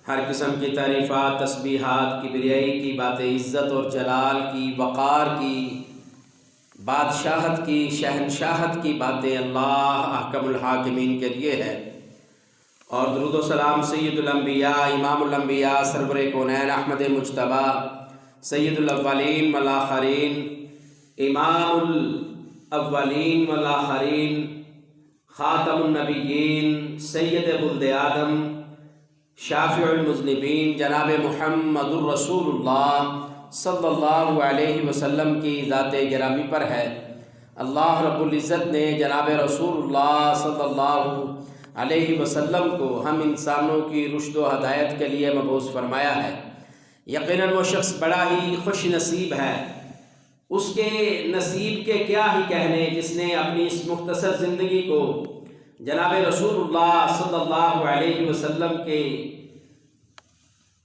ہر قسم کی تعریفات، تسبیحات، کبریائی کی باتیں، عزت اور جلال کی، وقار کی، بادشاہت کی، شہنشاہت کی باتیں اللہ احکم الحاکمین کے لیے ہے۔ اور درود و سلام سید الانبیاء، امام الانبیاء، سرور کونین، احمد مجتبیٰ، سید الاولین والآخرین، امام الاولین والآخرین، خاتم النبیین، سید ولد آدم، شافع المذنبین، جناب محمد الرسول اللہ صلی اللہ علیہ وسلم کی ذات گرامی پر ہے۔ اللہ رب العزت نے جناب رسول اللہ صلی اللہ علیہ وسلم کو ہم انسانوں کی رشد و ہدایت کے لیے مبعوث فرمایا ہے۔ یقیناً وہ شخص بڑا ہی خوش نصیب ہے، اس کے نصیب کے کیا ہی کہنے، جس نے اپنی اس مختصر زندگی کو جناب رسول اللہ صلی اللہ علیہ وسلم کے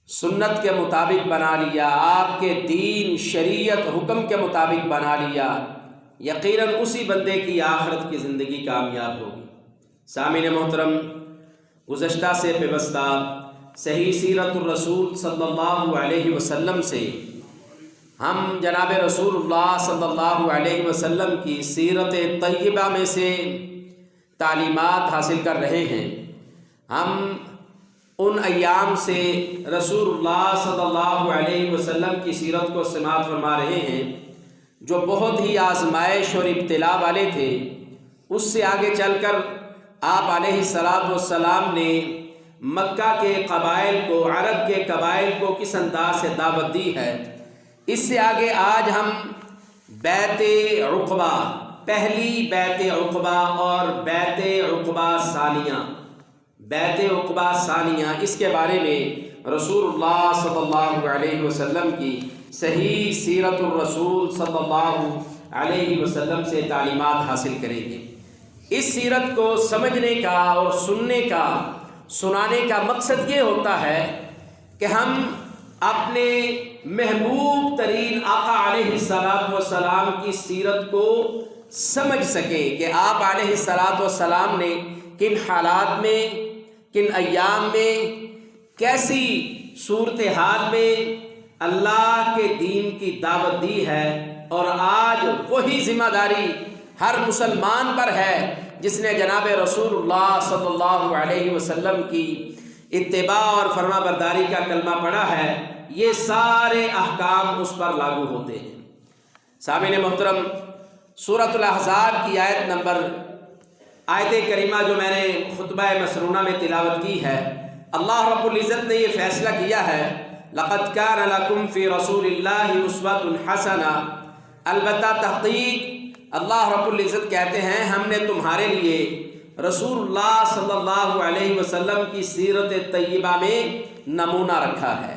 سنت کے مطابق بنا لیا، آپ کے دین، شریعت، حکم کے مطابق بنا لیا۔ یقیناً اسی بندے کی آخرت کی زندگی کامیاب ہوگی۔ سامعین محترم، گزشتہ سے پیوستہ صحیح سیرت الرسول صلی اللہ علیہ وسلم سے ہم جناب رسول اللہ صلی اللہ علیہ وسلم کی سیرت طیبہ میں سے تعلیمات حاصل کر رہے ہیں۔ ہم ان ایام سے رسول اللہ صلی اللہ علیہ وسلم کی سیرت کو سماعت فرما رہے ہیں جو بہت ہی آزمائش اور ابتلا والے تھے۔ اس سے آگے چل کر آپ علیہ السلام نے مکہ کے قبائل کو، عرب کے قبائل کو کس انداز سے دعوت دی ہے۔ اس سے آگے آج ہم بیعت عقبہ، پہلی بیعت عقبہ اور بیعت عقبہ ثانیہ، بیعت عقبہ ثانیہ، اس کے بارے میں رسول اللہ صلی اللہ علیہ وسلم کی صحیح سیرت الرسول صلی اللہ علیہ وسلم سے تعلیمات حاصل کریں گے۔ اس سیرت کو سمجھنے کا اور سننے کا، سنانے کا مقصد یہ ہوتا ہے کہ ہم اپنے محبوب ترین آقا علیہ السلام کی سیرت کو سمجھ سکیں کہ آپ علیہ السلام نے کن حالات میں، کن ایام میں، کیسی صورتحال میں اللہ کے دین کی دعوت دی ہے، اور آج وہی ذمہ داری ہر مسلمان پر ہے جس نے جناب رسول اللہ صلی اللہ علیہ وسلم کی اتباع اور فرما برداری کا کلمہ پڑھا ہے۔ یہ سارے احکام اس پر لاگو ہوتے ہیں۔ سامعین محترم، سورۃ الاحزاب کی آیت کریمہ جو میں نے خطبہ مسنونہ میں تلاوت کی ہے، اللہ رب العزت نے یہ فیصلہ کیا ہے، لَقَدْ كَانَ لَكُمْ فِي رَسُولِ اللَّهِ أُسْوَةٌ حَسَنَةٌ، البتہ تحقیق اللہ رب العزت کہتے ہیں ہم نے تمہارے لیے رسول اللہ صلی اللہ علیہ وسلم کی سیرت طیبہ میں نمونہ رکھا ہے۔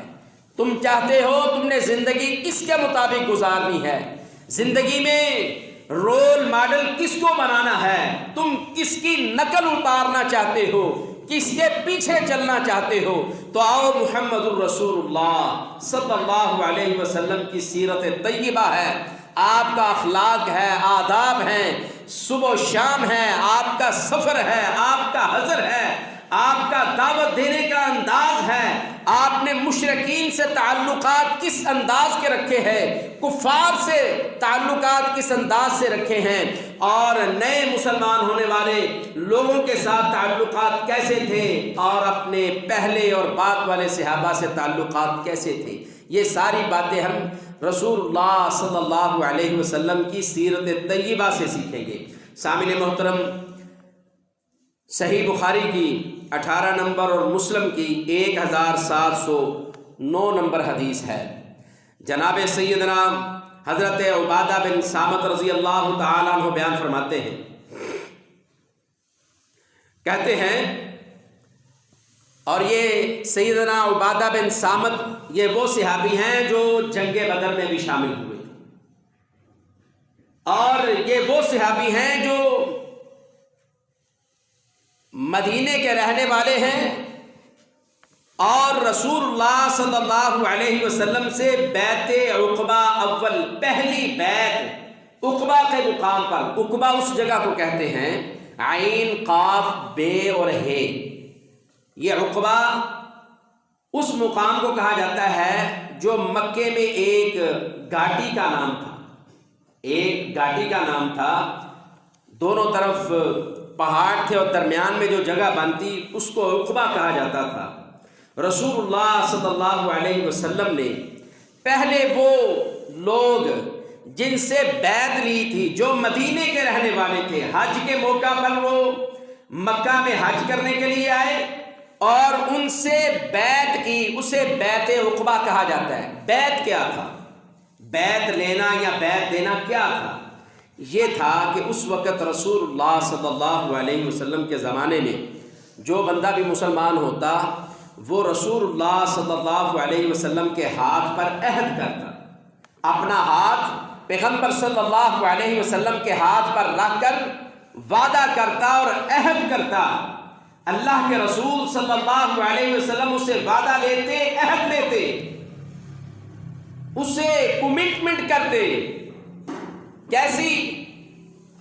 تم چاہتے ہو تم نے زندگی کس کے مطابق گزارنی ہے، زندگی میں رول ماڈل کس کو بنانا ہے، تم کس کی نقل اتارنا چاہتے ہو، کس کے پیچھے چلنا چاہتے ہو، تو آؤ محمد الرسول اللہ صلی اللہ علیہ وسلم کی سیرت طیبہ ہے، آپ کا اخلاق ہے، آداب ہیں، صبح و شام ہے، آپ کا سفر ہے، آپ کا حضر ہے، آپ کا دعوت دینے کا انداز ہے، آپ نے مشرکین سے تعلقات کس انداز کے رکھے ہیں، کفار سے تعلقات کس انداز سے رکھے ہیں، اور نئے مسلمان ہونے والے لوگوں کے ساتھ تعلقات کیسے تھے، اور اپنے پہلے اور بعد والے صحابہ سے تعلقات کیسے تھے۔ یہ ساری باتیں ہم رسول اللہ صلی اللہ علیہ وسلم کی سیرت طیبہ سے سیکھیں گے۔ سامعین محترم، صحیح بخاری کی 18 نمبر اور مسلم کی 1709 نمبر حدیث ہے۔ جناب سیدنا حضرت عبادہ بن صامت رضی اللہ تعالیٰ عنہ بیان فرماتے ہیں، کہتے ہیں، اور یہ سیدنا عبادہ بن صامت یہ وہ صحابی ہیں جو جنگ بدر میں بھی شامل ہوئے، اور یہ وہ صحابی ہیں جو مدینے کے رہنے والے ہیں، اور رسول اللہ صلی اللہ علیہ وسلم سے بیعت عقبہ اول، پہلی بیعت عقبہ کے مقام پر، عقبہ اس جگہ کو کہتے ہیں، عین قاف بے اور ہے، یہ عقبہ اس مقام کو کہا جاتا ہے جو مکے میں ایک گھاٹی کا نام تھا، ایک گھاٹی کا نام تھا، دونوں طرف پہاڑ تھے اور درمیان میں جو جگہ بنتی اس کو عقبہ کہا جاتا تھا۔ رسول اللہ صلی اللہ علیہ وسلم نے پہلے وہ لوگ جن سے بیعت لی تھی، جو مدینے کے رہنے والے تھے، حج کے موقع پر وہ مکہ میں حج کرنے کے لیے آئے اور ان سے بیعت کی، اسے بیعت عقبہ کہا جاتا ہے۔ بیعت کیا تھا؟ بیعت لینا یا بیعت دینا کیا تھا؟ یہ تھا کہ اس وقت رسول اللہ صلی اللہ علیہ وسلم کے زمانے میں جو بندہ بھی مسلمان ہوتا وہ رسول اللہ صلی اللہ علیہ وسلم کے ہاتھ پر عہد کرتا، اپنا ہاتھ پیغمبر صلی اللہ علیہ وسلم کے ہاتھ پر رکھ کر وعدہ کرتا اور عہد کرتا۔ اللہ کے رسول صلی اللہ علیہ وسلم اسے وعدہ لیتے، عہد لیتے، اسے کمٹمنٹ کرتے۔ کیسی؟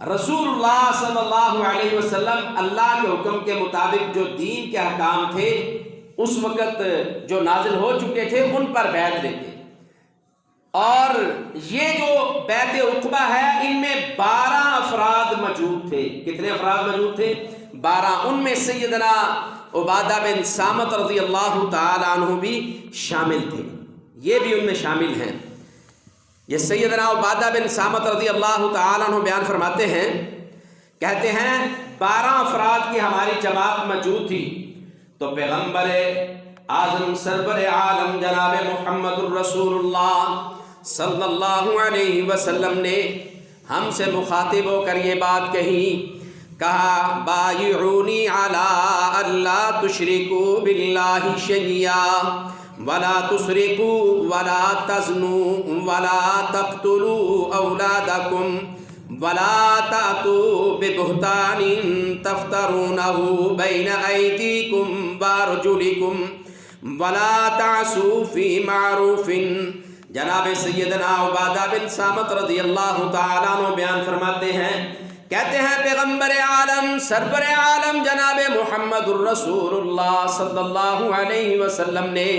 رسول اللہ صلی اللہ علیہ وسلم اللہ کے حکم کے مطابق جو دین کے احکام تھے اس وقت جو نازل ہو چکے تھے ان پر بیعت لیتے۔ اور یہ جو بیعت عقبہ ہے ان میں 12 افراد موجود تھے۔ کتنے افراد موجود تھے؟ 12۔ ان میں سیدنا عبادہ بن صامت رضی اللہ تعالی عنہ بھی شامل تھے، یہ بھی ان میں شامل ہیں۔ یہ سیدنا عبادہ بن صامت رضی اللہ تعالی عنہ بیان فرماتے ہیں، کہتے ہیں 12 افراد کی ہماری جماعت موجود تھی تو پیغمبر اعظم سرور عالم جناب محمد الرسول اللہ صلی اللہ علیہ وسلم نے ہم سے مخاطب ہو کر یہ بات کہی، کہا بایعونی علی اللہ تشرکوا باللہ شیئا ولا تسرقوا ولا تزنوا ولا تقتلوا اولادکم ولا تأتوا ببہتان تفترونہ بین ایدیکم وارجلکم ولا تعصوا فی معروف۔ جناب سیدنا عبادہ بن صامت رضی اللہ تعالیٰ عنہ بیان فرماتے ہیں، کہتے ہیں پیغمبر عالم سرور عالم جناب محمد الرسول اللہ صلی اللہ علیہ وسلم نے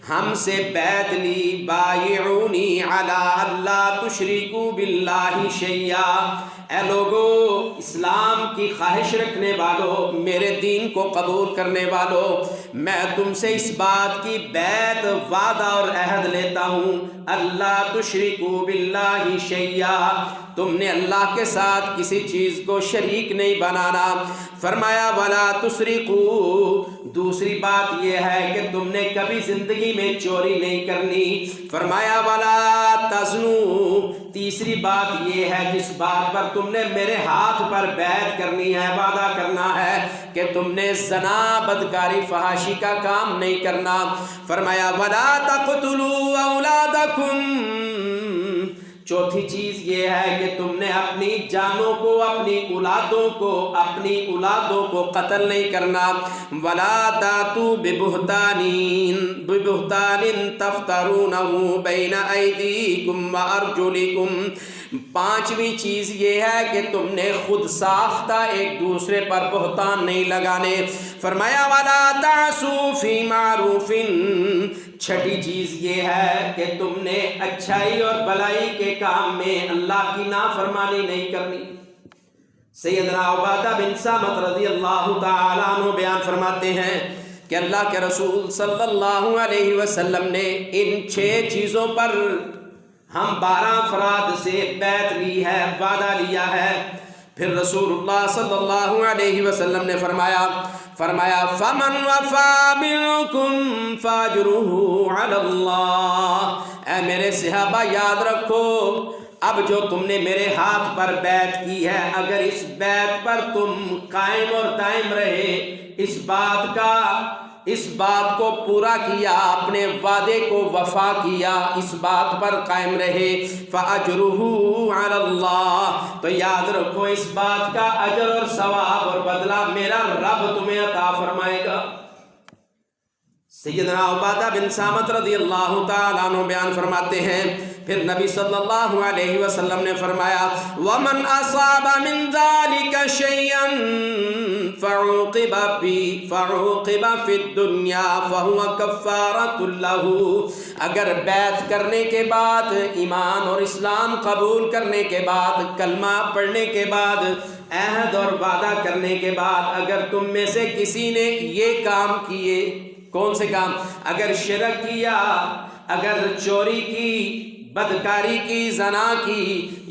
ہم سے بیعت لی، بایعونی علی اللہ تشرکوا باللہ شیئا۔ اے لوگو، اسلام کی خواہش رکھنے والوں، میرے دین کو قبول کرنے والوں، میں تم سے اس بات کی بیعت، وعدہ اور عہد لیتا ہوں، اللہ تشرکوا باللہ شیئا، تم نے اللہ کے ساتھ کسی چیز کو شریک نہیں بنانا۔ فرمایا ولا تسرقوا، دوسری بات یہ ہے کہ تم نے کبھی زندگی میں چوری نہیں کرنی۔ فرمایا ولا تزنوا، تیسری بات یہ ہے جس بات پر تم نے میرے ہاتھ پر بیعت کرنی ہے، وعدہ کرنا ہے کہ تم نے زنا، بدکاری، فحاشی کا کام نہیں کرنا۔ فرمایا ولا تقتلوا اولادکم، چوتھی چیز یہ ہے کہ تم نے اپنی جانوں کو، اپنی اولادوں کو قتل نہیں کرنا۔ ولا تاتوا ببہتان تفترونہ بین ایدیکم وارجلکم، پانچویں چیز یہ ہے کہ تم نے خود ساختہ ایک دوسرے پر بہتان نہیں لگانے۔ فرمایا ولا تعصوا فی معروف، چھٹی چیز یہ ہے کہ تم نے اچھائی اور بلائی کے کام میں اللہ کی نافرمانی نہیں کرنی۔ سیدنا عبادہ بن صامت رضی اللہ تعالیٰ عنہ بیان فرماتے ہیں کہ اللہ کے رسول صلی اللہ علیہ وسلم نے ان 6 چیزوں پر ہم 12 افراد سے بیعت لی ہے، وعدہ لیا ہے۔ پھر رسول اللہ صلی اللہ علیہ وسلم نے فرمایا فمن وفا منکم فاجرہ علی اللہ، اے میرے صحابہ یاد رکھو، اب جو تم نے میرے ہاتھ پر بیعت کی ہے، اگر اس بیعت پر تم قائم اور دائم رہے، اس بات کو پورا کیا، اپنے وعدے کو وفا کیا، اس بات پر قائم رہے، فَأَجْرُهُ عَلَى اللَّهِ، تو یاد رکھو اس بات کا اجر اور ثواب اور بدلہ میرا رب تمہیں عطا فرمائے گا۔ سیدنا عبادہ بن صامت رضی اللہ تعالیٰ عنہ بیان فرماتے ہیں پھر نبی صلی اللہ علیہ وسلم نے فرمایا وَمَنْ أَصَابَ مِنْ ذَلِكَ شَيْئًا فَعُوقِبَ فِي الدُّنْيَا فَهُوَ كَفَّارَةٌ لَهُ، اگر بیعت کرنے کے بعد، ایمان اور اسلام قبول کرنے کے بعد، کلمہ پڑھنے کے بعد، عہد اور وعدہ کرنے کے بعد اگر تم میں سے کسی نے یہ کام کیے، کون سے کام؟ اگر شرک کیا، اگر چوری کی، بدکاری کی، زنا کی،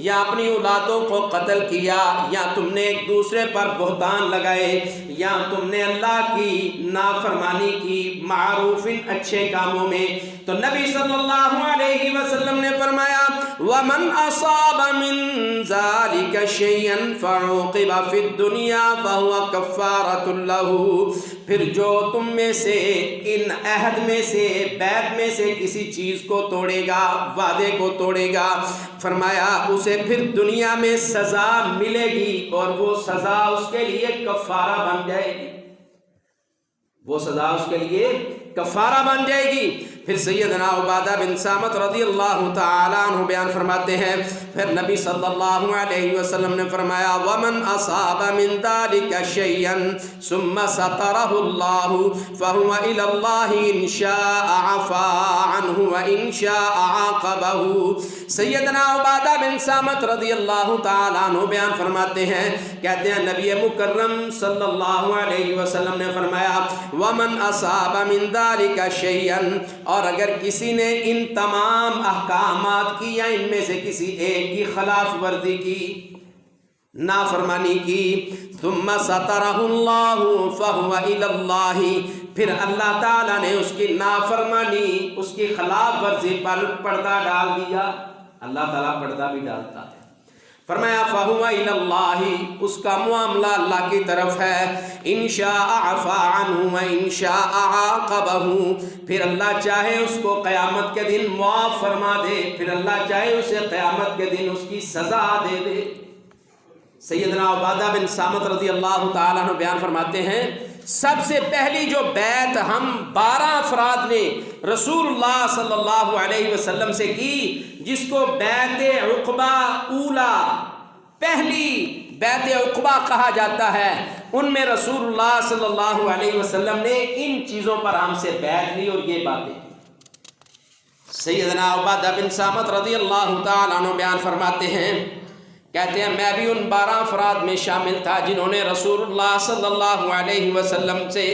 یا اپنی اولادوں کو قتل کیا، یا تم نے ایک دوسرے پر بہتان لگائے، یا تم نے اللہ کی نافرمانی کی معروف اچھے کاموں میں، تو نبی صلی اللہ علیہ وسلم نے فرمایا وَمَنْ أَصَابَ مِنْ ذَلِكَ شَيْئًا فَعُوقِبَ فِي الدُّنْيَا فَهُوَ كَفَّارَةٌ لَهُ، پھر جو تم میں سے ان عہد میں سے، بیعت میں سے کسی چیز کو توڑے گا، وعدے کو توڑے گا، فرمایا اسے پھر دنیا میں سزا ملے گی اور وہ سزا اس کے لیے کفارہ بن جائے گی، وہ سزا اس کے لیے کفارہ بن جائے گی۔ پھر سیدنا عبادہ بن صامت رضی اللہ تعالیٰ عنہ بیان فرماتے ہیں پھر نبی صلی اللہ علیہ وسلم نے فرمایا وَمَنْ أَصَابَ مِنْ ذَلِكَ شَيْئًا ثُمَّ سَتَرَهُ اللَّهُ فَهُوَ إِلَى اللَّهِ إِنْ شَاءَ عَفَا عَنْهُ وَإِنْ شَاءَ عَاقَبَهُ۔ سیدنا عبادہ بن صامت رضی اللہ تعالیٰ عنہ بیان فرماتے ہیں، کہتے ہیں نبی مکرم صلی اللہ علیہ وسلم نے فرمایا وَمَنْ أَصَابَ مِنْ ذَلِكَ شَيْئًا، اور اگر کسی نے ان تمام احکامات کی یا ان میں سے کسی ایک کی خلاف ورزی کی، نافرمانی کی، ثم سترہ اللہ فہو الی اللہ، پھر اللہ تعالیٰ نے اس کی نافرمانی، اس کی خلاف ورزی پر پردہ ڈال دیا، اللہ تعالیٰ پردہ بھی ڈالتا ہے، فرمایا فَهُوَ إِلَى اللَّهِ، اس کا معاملہ اللہ کی طرف ہے، إِن شَاءَ عَفَا عَنْهُ وَإِن شَاءَ عَاقَبَهُ، پھر اللہ چاہے اس کو قیامت کے دن معاف فرما دے، پھر اللہ چاہے اسے قیامت کے دن اس کی سزا دے دے۔ سیدنا عبادہ بن صامت رضی اللہ تعالیٰ عنہ بیان فرماتے ہیں سب سے پہلی جو بیعت ہم 12 افراد نے رسول اللہ صلی اللہ علیہ وسلم سے کی، جس کو بیعت عقبہ اولا، پہلی بیعت عقبہ کہا جاتا ہے، ان میں رسول اللہ صلی اللہ علیہ وسلم نے ان چیزوں پر ہم سے بیعت لی اور یہ باتیں۔ سیدنا عبادہ بن صامت رضی اللہ تعالیٰ عنہ بیان فرماتے ہیں، کہتے ہیں میں بھی ان 12 افراد میں شامل تھا جنہوں نے رسول اللہ صلی اللہ علیہ وسلم سے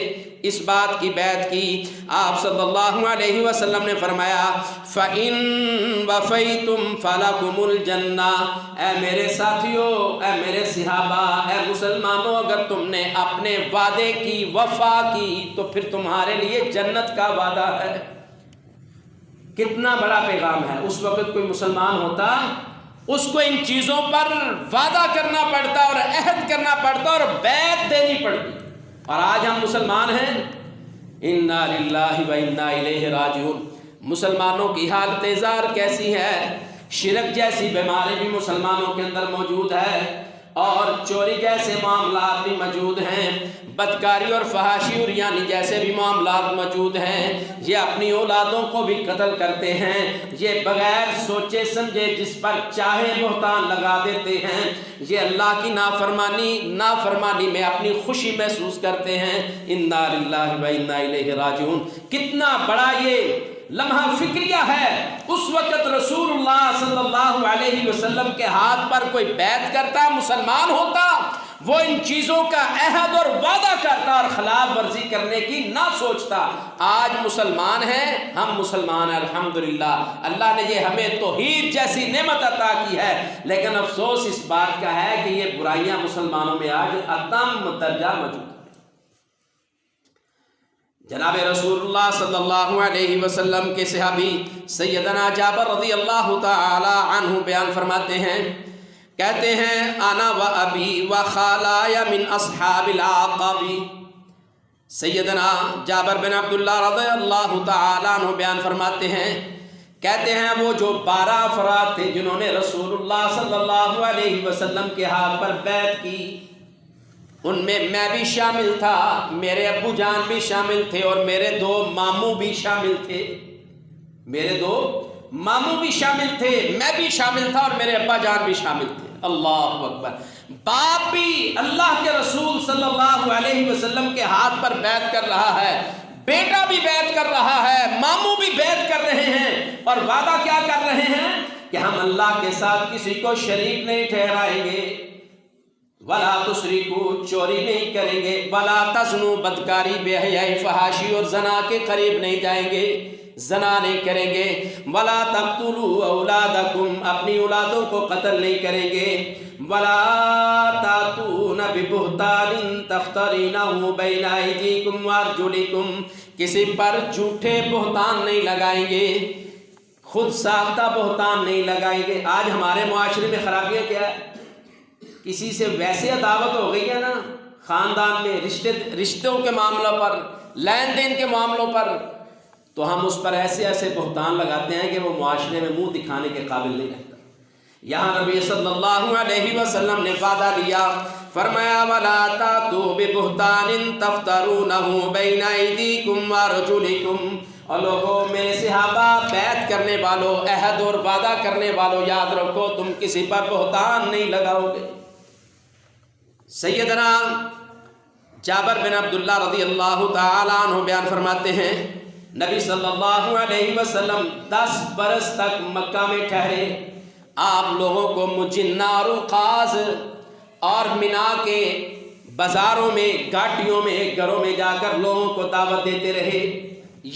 اس بات کی بیعت کی۔ آپ صلی اللہ علیہ وسلم نے فرمایا فَإِن وَفَيْتُمْ فَلَكُمُ الْجَنَّةُ، اے میرے ساتھیوں، اے میرے صحابہ، اے مسلمانوں، اگر تم نے اپنے وعدے کی وفا کی تو پھر تمہارے لیے جنت کا وعدہ ہے۔ کتنا بڑا پیغام ہے۔ اس وقت کوئی مسلمان ہوتا اس کو ان چیزوں پر وعدہ کرنا پڑتا اور عہد کرنا پڑتا اور بیعت دینی پڑتی، اور آج ہم مسلمان ہیں، انا للہ و انا الیہ راجعون۔ مسلمانوں کی حالت زار کیسی ہے؟ شرک جیسی بیماری بھی مسلمانوں کے اندر موجود ہے، اور چوری جیسے معاملات بھی موجود ہیں، بدکاری اور فحاشی اور یعنی جیسے بھی معاملات موجود ہیں، یہ اپنی اولادوں کو بھی قتل کرتے ہیں، یہ بغیر سوچے سمجھے جس پر چاہے بہتان لگا دیتے ہیں، یہ اللہ کی نافرمانی میں اپنی خوشی محسوس کرتے ہیں۔ انا للہ و انا الیہ راجعون۔ کتنا بڑا یہ لمحہ فکریہ ہے۔ اس وقت رسول اللہ صلی اللہ علیہ وسلم کے ہاتھ پر کوئی بیعت کرتا، مسلمان ہوتا، وہ ان چیزوں کا عہد اور وعدہ کرتا اور خلاف ورزی کرنے کی نہ سوچتا۔ آج مسلمان ہیں، ہم مسلمان ہیں الحمدللہ، اللہ نے یہ ہمیں توحید جیسی نعمت عطا کی ہے، لیکن افسوس اس بات کا ہے کہ یہ برائیاں مسلمانوں میں آج اتم درجہ موجود ہیں۔ جناب رسول اللہ صلی اللہ علیہ وسلم کے صحابی سیدنا جابر رضی اللہ تعالی عنہ بیان فرماتے ہیں، کہتے ہیں انا و ابی و خالایا من اصحاب العقب۔ سیدنا جابر بن عبداللہ رضی اللہ تعالی عنہ بیان فرماتے ہیں، کہتے ہیں وہ جو 12 افراد تھے جنہوں نے رسول اللہ صلی اللہ علیہ وسلم کے ہاتھ پر بیعت کی، ان میں بھی شامل تھا، میرے ابو جان بھی شامل تھے اور میرے 2 ماموں بھی شامل تھے، میرے 2 ماموں بھی شامل تھے، میں بھی شامل تھا اور میرے ابا جان بھی شامل تھے۔ اللہ اکبر! باپ بھی اللہ کے رسول صلی اللہ علیہ وسلم کے ہاتھ پر بیعت کر رہا ہے، بیٹا بھی بیعت کر رہا ہے، ماموں بھی بیعت کر رہے ہیں، اور وعدہ کیا کر رہے ہیں کہ ہم اللہ کے ساتھ کسی کو شریک نہیں ٹھہرائیں گے، ولا تشرکوا، چوری نہیں کریں گے، ولا تزنوا، بدکاری، بے حیائی، فحاشی اور زنا کے قریب نہیں جائیں گے، زنا نہیں کریں گے، ولا تقتلوا اولادکم، اپنی اولادوں کو قتل نہیں کریں گے، ولا تاتون ببہتان تفترینہ بین ایدیکم وارجلکم، کسی پر جھوٹے بہتان نہیں لگائیں گے، خود ساختہ بہتان نہیں لگائیں گے۔ آج ہمارے معاشرے میں خرابیاں کیا ہے؟ کسی سے ویسے عداوت ہو گئی ہے نا، خاندان میں رشتوں کے معاملوں پر، لین دین کے معاملوں پر، تو ہم اس پر ایسے ایسے بہتان لگاتے ہیں کہ وہ معاشرے میں منہ دکھانے کے قابل نہیں رہتا۔ یہاں نبی صلی اللہ علیہ وسلم نے وعدہ لیا، فرمایا وَلَا تَأْتُوا بِبُهْتَانٍ تَفْتَرُونَهُ بَيْنَ أَيْدِيكُمْ وَأَرْجُلِكُمْ، اور لوگوں، میرے صحابہ، بیعت کرنے والوں، عہد اور وعدہ کرنے والوں، یاد رکھو تم کسی پر بہتان نہیں لگاؤ گے۔ سیدنا جابر بن عبداللہ رضی اللہ تعالیٰ عنہ بیان فرماتے ہیں، نبی صلی اللہ علیہ وسلم 10 برس تک مکہ میں ٹھہرے، آپ لوگوں کو مجنہ اور عکاظ اور مینا کے بازاروں میں، گاٹیوں میں، گھروں میں جا کر لوگوں کو دعوت دیتے رہے۔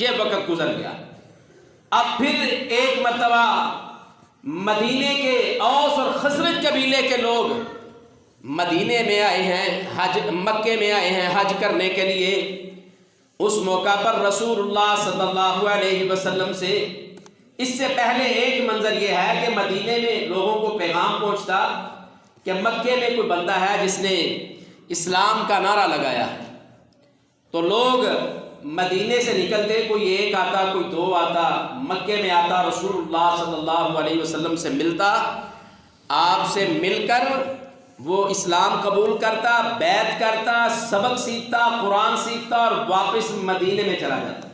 یہ وقت گزر گیا۔ اب پھر ایک مرتبہ مدینے کے اوس اور خزرج قبیلے کے لوگ مدینے میں آئے ہیں، مکے میں آئے ہیں حج کرنے کے لیے۔ اس موقع پر رسول اللہ صلی اللہ علیہ وسلم سے اس سے پہلے ایک منظر یہ ہے کہ مدینے میں لوگوں کو پیغام پہنچتا کہ مکے میں کوئی بندہ ہے جس نے اسلام کا نعرہ لگایا ہے، تو لوگ مدینے سے نکلتے، کوئی 1 آتا، کوئی 2 آتا، مکے میں آتا، رسول اللہ صلی اللہ علیہ وسلم سے ملتا، آپ سے مل کر وہ اسلام قبول کرتا، بیعت کرتا، سبق سیکھتا، قرآن سیکھتا اور واپس مدینے میں چلا جاتا۔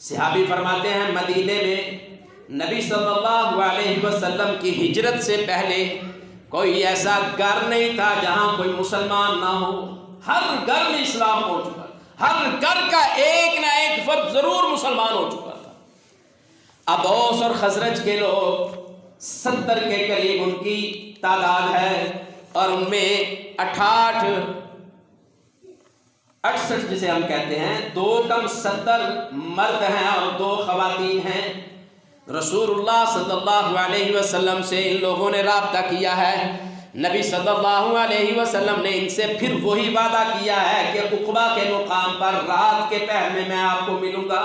صحابی فرماتے ہیں مدینے میں نبی صلی اللہ علیہ وسلم کی ہجرت سے پہلے کوئی ایسا گھر نہیں تھا جہاں کوئی مسلمان نہ ہو، ہر گھر میں اسلام ہو چکا، ہر گھر کا ایک نہ ایک فرد ضرور مسلمان ہو چکا تھا۔ اب اوس اور خزرج کے لوگ 70 کے قریب ان کی تعداد ہے، اور ان میں 68 جسے ہم کہتے ہیں، 2 کم 70 مرد ہیں اور 2 خواتین ہیں۔ رسول اللہ صلی اللہ علیہ وسلم سے ان لوگوں نے رابطہ کیا ہے۔ نبی صلی اللہ علیہ وسلم نے ان سے پھر وہی وعدہ کیا ہے کہ عقبہ کے مقام پر رات کے پہر میں آپ کو ملوں گا۔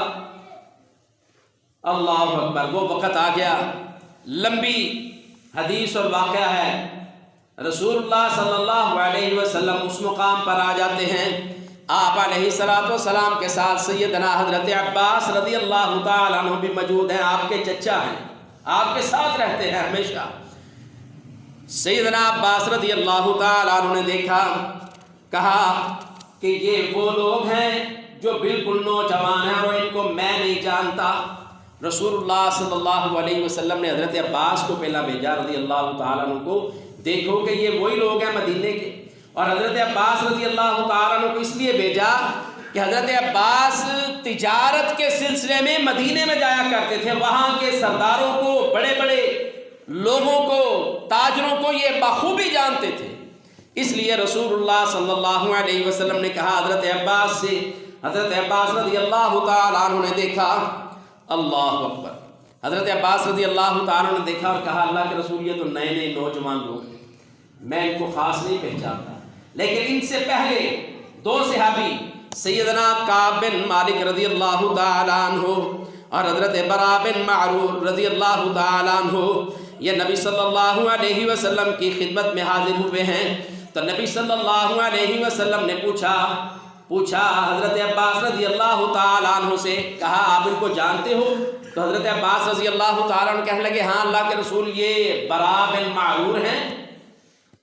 اللہ اکبر! وہ وقت آ گیا، لمبی حدیث اور واقعہ ہے۔ رسول اللہ صلی اللہ علیہ وسلم اس مقام پر آ جاتے ہیں، آپ علیہ السلام کے ساتھ سیدنا حضرت عباس رضی اللہ تعالیٰ عنہ بھی موجود ہیں، آپ کے چچا ہیں، آپ کے ساتھ رہتے ہیں ہمیشہ۔ سیدنا عباس رضی اللہ تعالیٰ عنہ نے دیکھا، کہا کہ یہ وہ لوگ ہیں جو بالکل نوجوان ہیں اور ان کو میں نہیں جانتا۔ رسول اللہ صلی اللہ علیہ وسلم نے حضرت عباس کو پہلا بھیجا رضی اللہ تعالیٰ عنہ کو، دیکھو کہ یہ وہی لوگ ہیں مدینے کے۔ اور حضرت عباس رضی اللہ تعالیٰ عنہ کو اس لیے بھیجا کہ حضرت عباس تجارت کے سلسلے میں مدینے میں جایا کرتے تھے، وہاں کے سرداروں کو، بڑے بڑے لوگوں کو، تاجروں کو یہ بخوبی جانتے تھے۔ اس لیے رسول اللہ صلی اللہ علیہ وسلم نے کہا حضرت عباس سے، حضرت عباس رضی اللہ تعالیٰ عنہ نے دیکھا، اللہ اکبر، حضرت عباس رضی اللہ تعالیٰ نے دیکھا اور کہا اللہ کے رسول یہ تو نئے نئے نوجوان لوگ ہیں، میں ان کو خاص نہیں پہچانتا۔ لیکن ان سے پہلے 2 صحابی سیدنا کعب بن مالک رضی اللہ تعالیٰ عنہ اور حضرت برا بن معرور رضی اللہ تعالیٰ عنہ، یہ نبی صلی اللہ علیہ وسلم کی خدمت میں حاضر ہوئے ہیں۔ تو نبی صلی اللہ علیہ وسلم نے پوچھا حضرت عباس رضی اللہ تعالیٰ عنہ سے، کہا آپ ان کو جانتے ہو؟ تو حضرت عباس رضی اللہ تعالیٰ عنہ کہنے لگے ہاں اللہ کے رسول، یہ برا بن معرور ہیں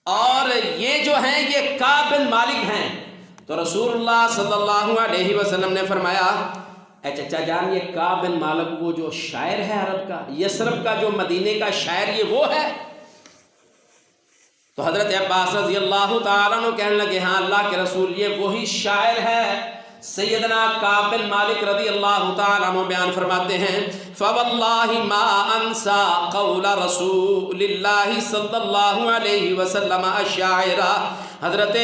اور یہ جو ہیں یہ کعب بن مالک ہیں۔ تو رسول اللہ صلی اللہ علیہ وسلم نے فرمایا اے چچا جان، یہ کعب بن مالک وہ جو شاعر ہے عرب کا، یثرب کا جو مدینے کا شاعر، یہ وہ ہے؟ تو حضرت عباس رضی اللہ تعالیٰ عنہ کہنے لگے ہاں اللہ کے رسول، یہ وہی شاعر ہے۔ سیدنا کعب بن مالک رضی اللہ تعالیٰ عنہ بیان فرماتے ہیں فواللہ ما انسا قول رسول اللہ صلی اللہ علیہ وسلم الشاعرہ۔ حضرت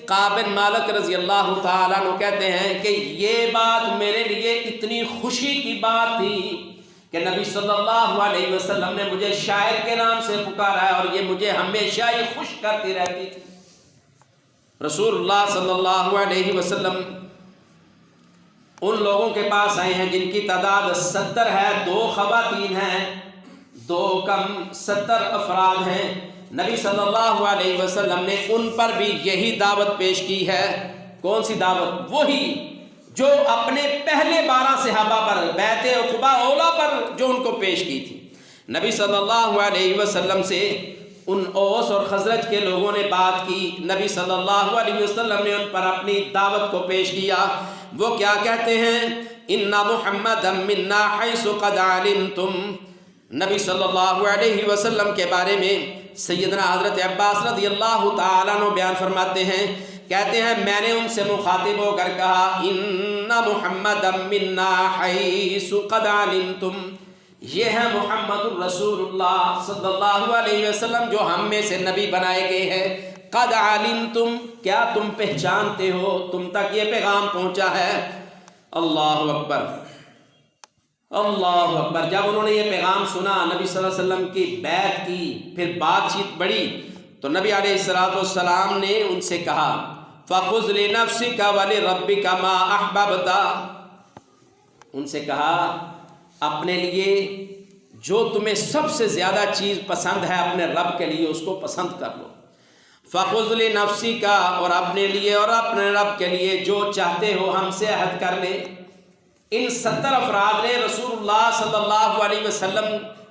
کعب بن مالک رضی اللہ تعالیٰ عنہ کہتے ہیں کہ یہ بات میرے لیے اتنی خوشی کی بات تھی کہ نبی صلی اللہ علیہ وسلم نے مجھے شاعر کے نام سے پکارا ہے، اور یہ مجھے ہمیشہ یہ خوش کرتی رہتی تھی۔ رسول اللہ صلی اللہ علیہ وسلم ان لوگوں کے پاس آئے ہیں جن کی تعداد 70 ہے، 2 خواتین ہیں، 2 کم 70 افراد ہیں۔ نبی صلی اللہ علیہ وسلم نے ان پر بھی یہی دعوت پیش کی ہے۔ کون سی دعوت؟ وہی جو اپنے پہلے 12 صحابہ پر، بیعت عقبہ اولا پر جو ان کو پیش کی تھی۔ نبی صلی اللہ علیہ وسلم سے ان اوس اور خزرج کے لوگوں نے بات کی، نبی صلی اللہ علیہ وسلم نے ان پر اپنی دعوت کو پیش کیا۔ وہ کیا کہتے ہیں؟ ان محمد منا حیث قد علمتم۔ نبی صلی اللہ علیہ وسلم کے بارے میں سیدنا حضرت عباس رضی اللہ تعالیٰ عنہ بیان فرماتے ہیں، کہتے ہیں میں نے ان سے مخاطب ہو کر کہا ان محمد منا حیث قد علمتم، یہ ہے محمد الرسول اللہ صلی اللہ علیہ وسلم جو ہم میں سے نبی بنائے گئے ہیں۔ قد علمتم، کیا تم پہچانتے ہو، تم تک یہ پیغام پہنچا ہے؟ اللہ اکبر، اللہ اکبر۔ جب انہوں نے یہ پیغام سنا، نبی صلی اللہ علیہ وسلم کی بیعت کی، پھر بات چیت بڑھی، تو نبی علیہ السلام نے ان سے کہا فَخُذْ لِنَفْسِكَ وَلِرَبِّكَ مَا أَحْبَبْتَ، ان سے کہا اپنے لیے جو تمہیں سب سے زیادہ چیز پسند ہے اپنے رب کے لیے اس کو پسند کر لو۔ فَخُذْ لِنَفْسِكَ، اور اپنے لیے اور اپنے رب کے لیے جو چاہتے ہو ہم سے عہد کر لے۔ ان 70 افراد نے رسول اللہ صلی اللہ علیہ وسلم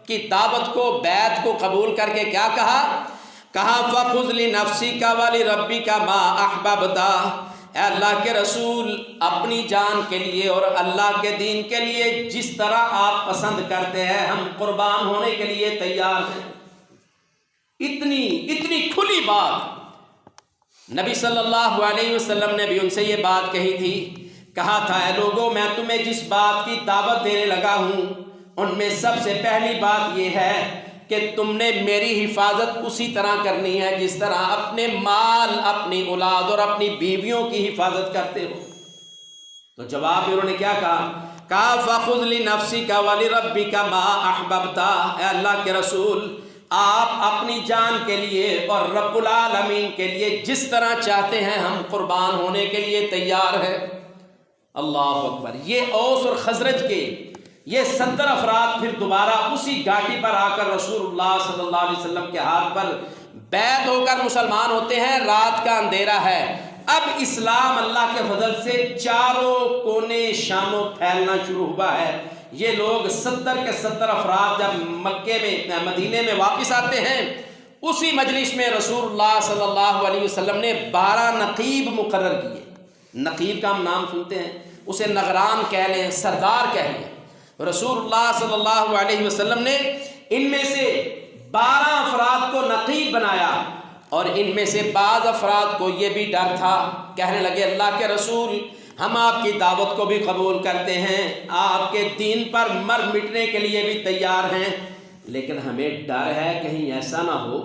کی دعوت کو، بیعت کو قبول کر کے کیا کہا؟ کہا فَخُذْ لِنَفْسِكَ وَلِرَبِّكَ مَا أَحْبَبْتَ، اے اللہ کے رسول اپنی جان کے لیے اور اللہ کے دین کے لیے جس طرح آپ پسند کرتے ہیں ہم قربان ہونے کے لیے تیار ہیں۔ اتنی کھلی بات نبی صلی اللہ علیہ وسلم نے بھی ان سے یہ بات کہی تھی، کہا تھا اے لوگوں میں تمہیں جس بات کی دعوت دینے لگا ہوں ان میں سب سے پہلی بات یہ ہے کہ تم نے میری حفاظت اسی طرح کرنی ہے جس طرح اپنے مال، اپنی اولاد اور اپنی بیویوں کی حفاظت کرتے ہو۔ تو جواب میں انہوں نے کیا کہا فَخُذْ لِنَفْسِكَ وَلِرَبِّكَ مَا أَحْبَبْتَ، اے اللہ کے رسول آپ اپنی جان کے لیے اور رب العالمین کے لیے جس طرح چاہتے ہیں ہم قربان ہونے کے لیے تیار ہیں۔ اللہ اکبر۔ یہ اوس اور خزرج کے یہ 70 افراد پھر دوبارہ اسی گھاٹی پر آ کر رسول اللہ صلی اللہ علیہ وسلم کے ہاتھ پر بیعت ہو کر مسلمان ہوتے ہیں۔ رات کا اندھیرا ہے، اب اسلام اللہ کے فضل سے چاروں کونے شاموں پھیلنا شروع ہوا ہے۔ یہ لوگ 70 کے 70 افراد جب مکے میں مدینے میں واپس آتے ہیں، اسی مجلس میں رسول اللہ صلی اللہ علیہ وسلم نے 12 نقیب مقرر کیے۔ نقیب کا ہم نام سنتے ہیں، اسے نگران کہہ لیں، سردار کہہ لیں۔ رسول اللہ صلی اللہ علیہ وسلم نے ان میں سے 12 افراد کو نقیب بنایا، اور ان میں سے بعض افراد کو یہ بھی ڈر تھا، کہنے لگے اللہ کے رسول ہم آپ کی دعوت کو بھی قبول کرتے ہیں، آپ کے دین پر مر مٹنے کے لیے بھی تیار ہیں، لیکن ہمیں ڈر ہے کہیں ایسا نہ ہو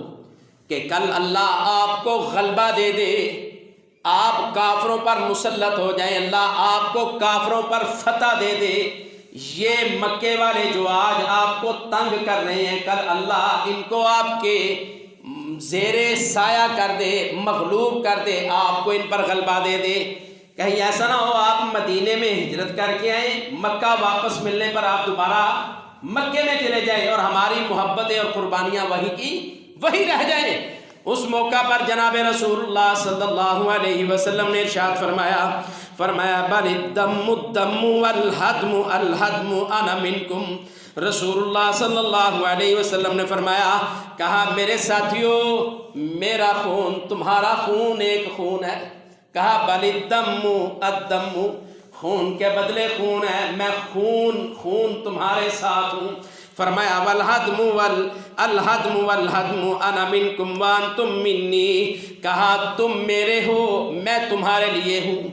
کہ کل اللہ آپ کو غلبہ دے دے، آپ کافروں پر مسلط ہو جائیں، اللہ آپ کو کافروں پر فتح دے دے، یہ مکے والے جو آج آپ کو تنگ کر رہے ہیں کل اللہ ان کو آپ کے زیر سایہ کر دے، مغلوب کر دے، آپ کو ان پر غلبہ دے دے۔ کہیں ایسا نہ ہو آپ مدینے میں ہجرت کر کے آئیں، مکہ واپس ملنے پر آپ دوبارہ مکے میں چلے جائیں اور ہماری محبتیں اور قربانیاں وہی کی وہی رہ جائیں۔ اس موقع پر جناب رسول اللہ صلی اللہ علیہ وسلم نے ارشاد فرمایا بل الدم الدم والہدم الہدم انا منکم رسول اللہ صلی اللہ علیہ وسلم نے فرمایا، کہا میرے ساتھیوں، میرا خون تمہارا خون ایک خون ہے. کہا بل الدم الدم، خون کے بدلے خون ہے، میں خون تمہارے ساتھ ہوں. فرمایا والہدم والہدم انا منکم وانتم منی، کہا تم میرے ہو میں تمہارے لیے ہوں.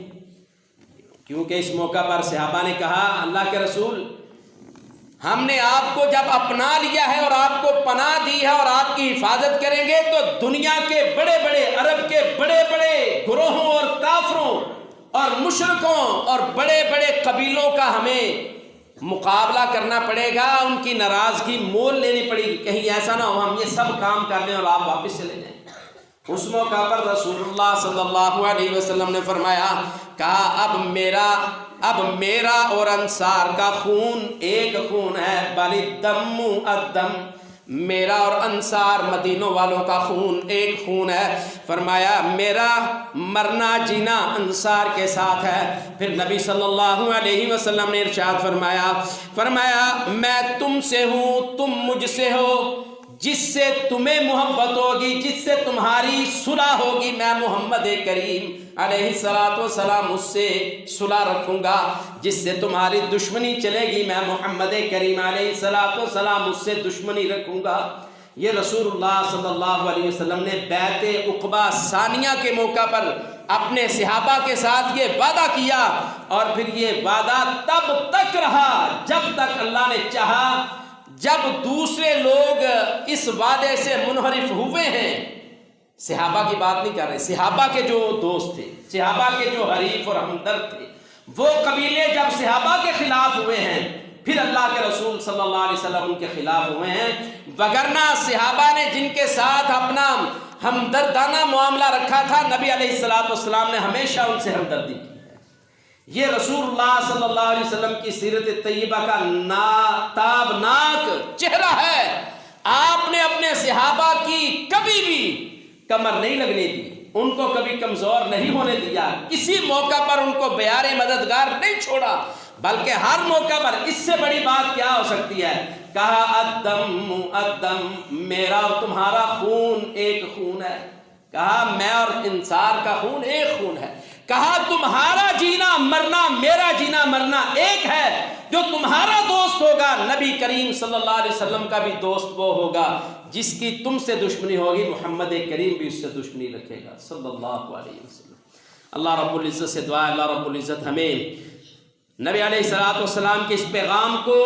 کیونکہ اس موقع پر صحابہ نے کہا اللہ کے رسول، ہم نے آپ کو جب اپنا لیا ہے اور آپ کو پناہ دی ہے اور آپ کی حفاظت کریں گے تو دنیا کے بڑے بڑے عرب کے بڑے بڑے گروہوں اور کافروں اور مشرکوں اور بڑے بڑے قبیلوں کا ہمیں مقابلہ کرنا پڑے گا، ان کی ناراضگی مول لینی پڑے گی. کہیں ایسا نہ ہو ہم یہ سب کام کر لیں اور آپ واپس چلے جائیں. اس موقع پر رسول اللہ صلی اللہ علیہ وسلم نے فرمایا، کہا اب میرا اور انصار کا خون ایک خون ہے. بل الدم الدم، میرا اور انصار مدینوں والوں کا خون ایک خون ہے. فرمایا میرا مرنا جینا انصار کے ساتھ ہے. پھر نبی صلی اللہ علیہ وسلم نے ارشاد فرمایا میں تم سے ہوں، تم مجھ سے ہو. جس سے تمہیں محبت ہوگی، جس سے تمہاری صلح ہوگی، میں محمد کریم علیہ الصلوۃ والسلام اس سے صلح رکھوں گا. جس سے تمہاری دشمنی چلے گی، میں محمد کریم علیہ الصلوۃ والسلام اس سے دشمنی رکھوں گا. یہ رسول اللہ صلی اللہ علیہ وسلم نے بیعت عقبہ ثانیہ کے موقع پر اپنے صحابہ کے ساتھ یہ وعدہ کیا، اور پھر یہ وعدہ تب تک رہا جب تک اللہ نے چاہا. جب دوسرے لوگ اس وعدے سے منحرف ہوئے ہیں، صحابہ کی بات نہیں کر رہے، صحابہ کے جو دوست تھے، صحابہ کے جو حریف اور ہمدرد تھے، وہ قبیلے جب صحابہ کے خلاف ہوئے ہیں پھر اللہ کے رسول صلی اللہ علیہ وسلم ان کے خلاف ہوئے ہیں. وگرنہ صحابہ نے جن کے ساتھ اپنا ہمدردانہ معاملہ رکھا تھا، نبی علیہ الصلوۃ والسلام نے ہمیشہ ان سے ہمدردی کی. یہ رسول اللہ صلی اللہ علیہ وسلم کی سیرت طیبہ کا تابناک چہرہ ہے. آپ نے اپنے صحابہ کی کبھی بھی کمر نہیں لگنے دی، ان کو کبھی کمزور نہیں ہونے دیا، کسی موقع پر ان کو بیار مددگار نہیں چھوڑا، بلکہ ہر موقع پر اس سے بڑی بات کیا ہو سکتی ہے. کہا الدم الدم، میرا اور تمہارا خون ایک خون ہے. کہا میں اور انصار کا خون ایک خون ہے. کہا تمہارا جینا مرنا میرا جینا مرنا ایک ہے. جو تمہارا دوست ہوگا نبی کریم صلی اللہ علیہ وسلم کا بھی دوست وہ ہوگا. جس کی تم سے دشمنی ہوگی محمد کریم بھی اس سے دشمنی رکھے گا صلی اللہ علیہ وسلم. اللہ رب العزت سے دعا ہے اللہ رب العزت ہمیں نبی علیہ الصلوۃ والسلام کے اس پیغام کو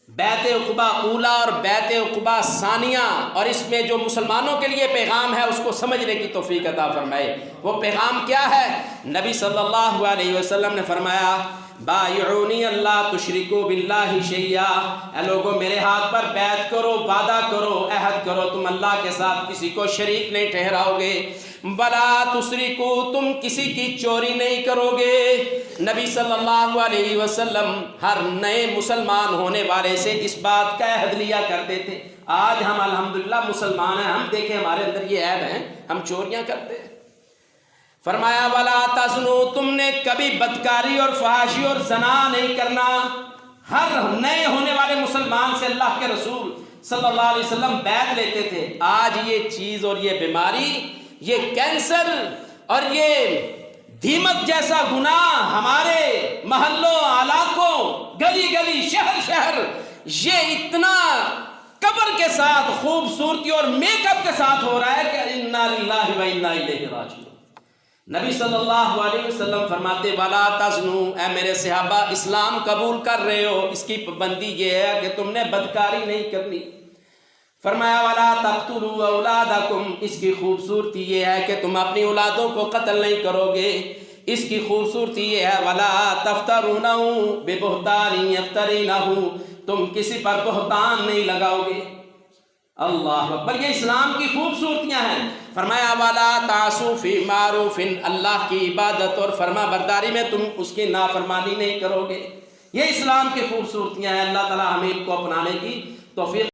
بیعت عقبہ اولا اور بیعت عقبہ ثانیہ اور اس میں جو مسلمانوں کے لیے پیغام ہے اس کو سمجھنے کی توفیق عطا فرمائے. وہ پیغام کیا ہے؟ نبی صلی اللہ علیہ وسلم نے فرمایا بایعونی اللہ تشرکو باللہ شیئا، اے لوگو میرے ہاتھ پر بیعت کرو، وعدہ کرو، عہد کرو، تم اللہ کے ساتھ کسی کو شریک نہیں ٹھہراؤ گے. ولا تشرکو، تم کسی کی چوری نہیں کرو گے. نبی صلی اللہ علیہ وسلم ہر نئے مسلمان ہونے والے سے اس بات کا عہد لیا کرتے تھے. آج ہم الحمدللہ مسلمان ہیں، ہم دیکھیں ہمارے اندر یہ عیب ہیں، ہم چوریاں کرتے ہیں. فرمایا ولا تزنو، تم نے کبھی بدکاری اور فحاشی اور زنا نہیں کرنا. ہر نئے ہونے والے مسلمان سے اللہ کے رسول صلی اللہ علیہ وسلم بیعت لیتے تھے. آج یہ چیز اور یہ بیماری، یہ کینسر اور یہ دھیمک جیسا گناہ ہمارے محلوں علاقوں گلی گلی شہر شہر یہ اتنا قبر کے ساتھ خوبصورتی اور میک اپ کے ساتھ ہو رہا ہے کہ انا للہ و انا الیہ راجعون. نبی صلی اللہ علیہ وسلم فرماتے ولا تزنو، اے میرے صحابہ اسلام قبول کر رہے ہو، اس کی پابندی یہ ہے کہ تم نے بدکاری نہیں کرنی. فرمایا ولا تقتلوا اولادکم، اس کی خوبصورتی یہ ہے کہ تم اپنی اولادوں کو قتل نہیں کرو گے. اس کی خوبصورتی یہ ہے ولا تفترونہ ببہتان یفترینہ، تم کسی پر بہتان نہیں لگاؤ گے. اللہ اکبر، یہ اسلام کی خوبصورتیاں ہیں. فرمایا ولا تعصوا فی معروف، اللہ کی عبادت اور فرما برداری میں تم اس کی نافرمانی نہیں کرو گے. یہ اسلام کی خوبصورتیاں ہیں. اللہ تعالی ہمیں ان کو اپنانے کی توفیق